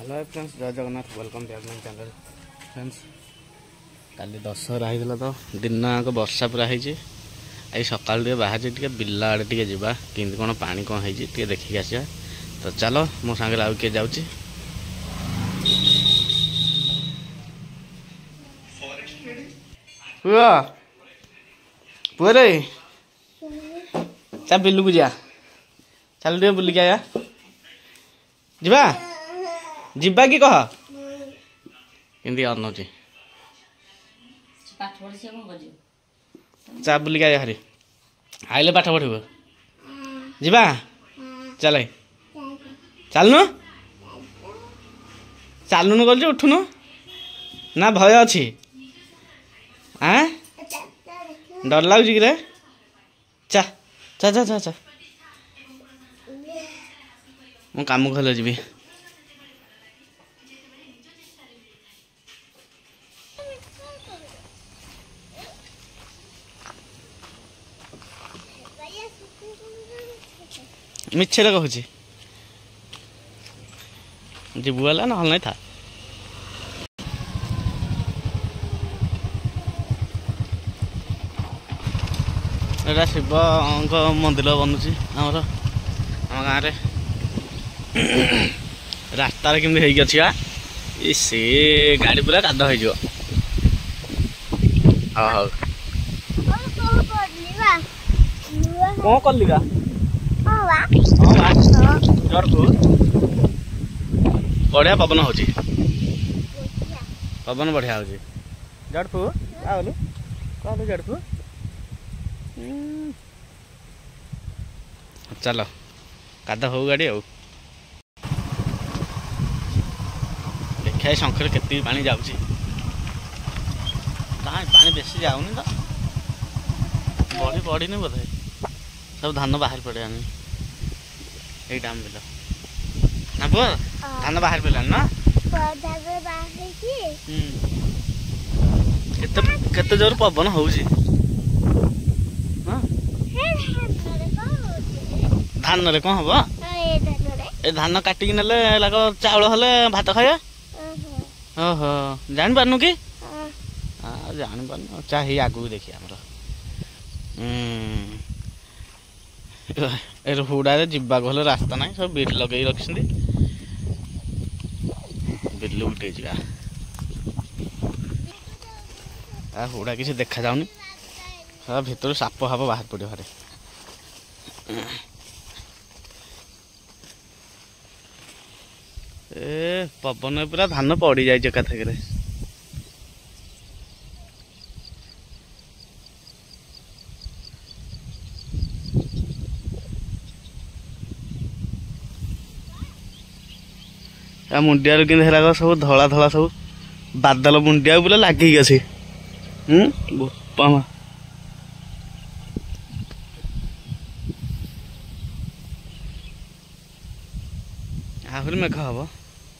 Hello friends, जय Jagannath. Welcome to my channel. Friends, Kali Dussehra होता तो दिन आग वर्षा पूरा होती। आई सका बाहर टे बिल आड़े टे जावा कि कौन पानी कौन है देखिक आसा। तो चलो मो सांगे आउ किए जाऊँ। पुआ पुआ रे चा बिलू को जा चल टे बुलिक आया जीवा जीवा कि कह कि अनौची चा बुलिक आया हरी आइले पाठ पढ़ब जीवा चल चलनु चलुनु कल उठुनु ना भय अच्छी हाँ डर लगुच कि रे चा चा चा चा चा मु काम खोल जी मिछे कहूँ जीवु वाला ना नहीं था। एटा शिव मंदिर बनुची आमर आम गाँव रास्तार केमती अच्छी से गाड़ी पूरा काद हो कौन कलिका बढ़िया पवन हो पवन बढ़िया हो जड़फू कहलु जड़फू चलो काद हो गाड़ी आ देखा शंखर के पानी जाऊँगी पानी बेसी जाऊनी तो बढ़ी पड़नी बोधे सब धान बाहर पड़े यही डाम बिल ना पुआ धान बाहर पड़ा ना केते जोर पवन हो धान रे कौन हम ए धान काटिक ने चाउल हेले भात खाया ओहो जान पारनु कि जान पारनु चाहे आगू देखिए आमर हुड़ा जीवा गले रास्ता ना सब बिल लगे रखी बिल उठे जा हुड़ा किसी देखा जाऊनी सब भीतर साप हाप बाहर पड़े घरे ए पवन पूरा धान पड़ी जाए एकाथक मुंडिया कि सब धला धला सब बादल मुंडिया बोले लगे अच्छे बोपा मा आहरी मेघ हम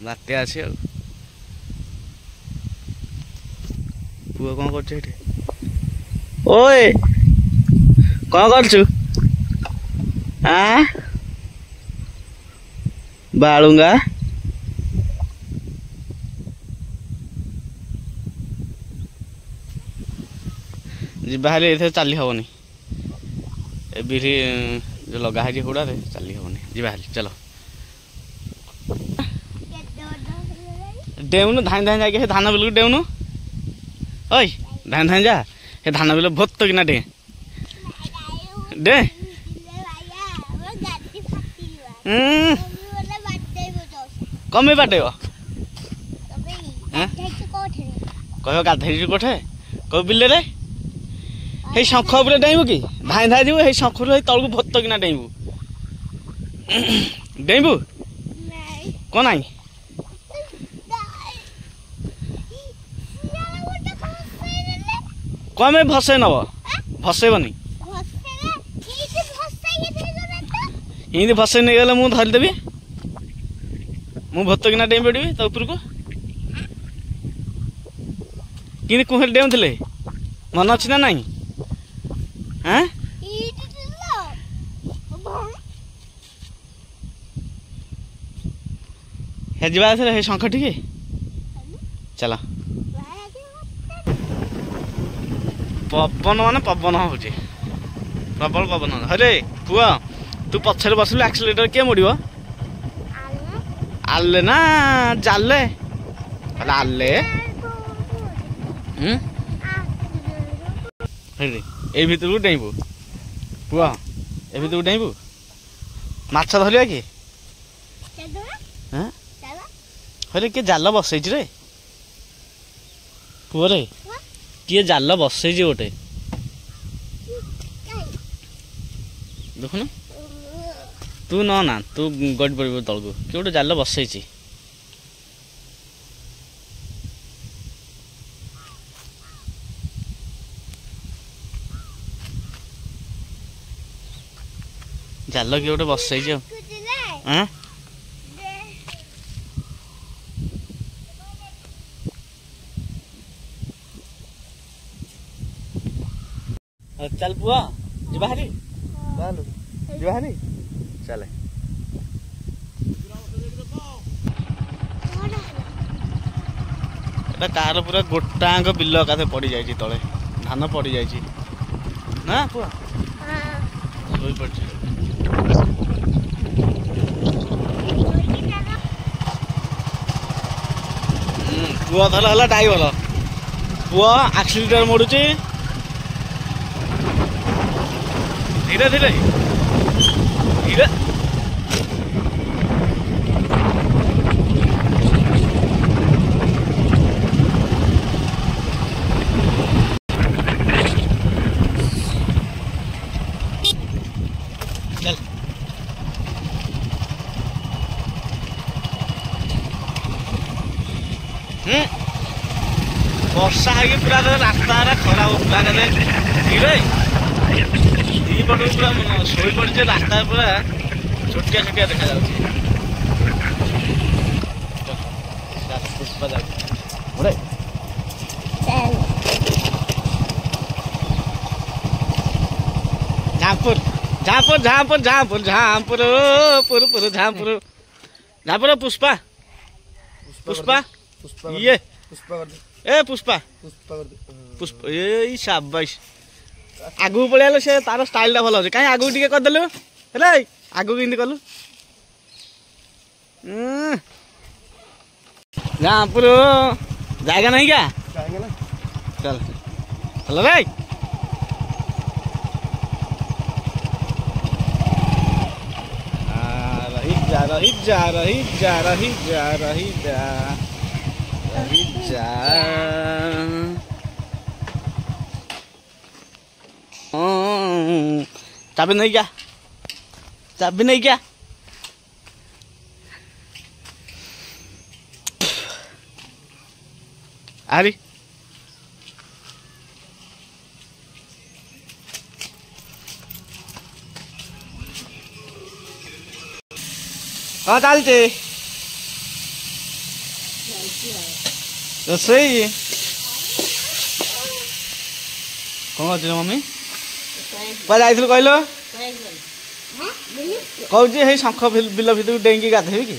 बात्या अच्छे पुआ कौन कर ओए कौन कर बालुंगा बाहर ये चली हेनी ए बिरी जो लगा है हुड़ा चली हेनी जी बाहर चलो डेउनु धान धान जाके धान बिल डेउनु ओई धान धान जा हे धान बिल भोत तो किना डे डे कमे बाटे कह गाधे कोठे कौ बिल रे हे शंख उपर डेबू कि धाई धाई जीव हे शंख तलू भोत किना डेबू डेबू कौन आई कमे भसे नब भसेबनी हिंदी भसे नहीं गले मुझे धरदेवी मु भोत किना डेम पड़ी तो ऊपर को कि कुहल डेम थे मन अच्छी ना नाई हाँ हे जीवा हे शंख टिके चल पवन माने पवन हो प्रबल पवन अरे पुआ तू पछरे बसलु एक्सीलेटर के मोड़ियो आले ना जाले आले ए भितर डेबू पुआ ए भितर डेबू माछ धरिया कि अरे किए जाल बसई रे पुआ रे किए जाल बसई गोटे देखुन तू न ना तू गड़ पड़ तलक किए गोटे जाल बसई जाल किए गोटे बसई चल पुआ जीवा हारी जीवा हारी चले कार पूरा गोटांग बिल का पड़ जाए तले धान पड़ जाए ना पुआ सोई पड़ पुआ धर ड्राइवर पुआ एक्सीलेटर मोड़ुची धीरे धीरे धीरे चल वर्षा है पूरा रास्ता खरा होता धीरे पट पूरा शोई पड़े रास्ता पूरा छोटिया छोटिया देखा झांपुर झांपुर झांपुर झांपुर झांपुर पुर पुर झांपुर झांपुर पुष्पा पुष्पा ये ए पुष्पा पुष्पा ये शाबाश आगू पड़े से तार स्टाइल टा भल अच्छे कहीं आगू टे करदेलु आगू कि कलु झांपुर जाएगा नहीं क्या चल चल रे रही जा रही जा रही जा रही जा रही जा रही जा चाबी नहीं क्या चाबी नहीं क्या आरी हाँ चलते रोसई कौन अच्छे मम्मी जाइल कहल कहे शंख बिल भितर डेंगी गाधेबी कि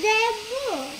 देबू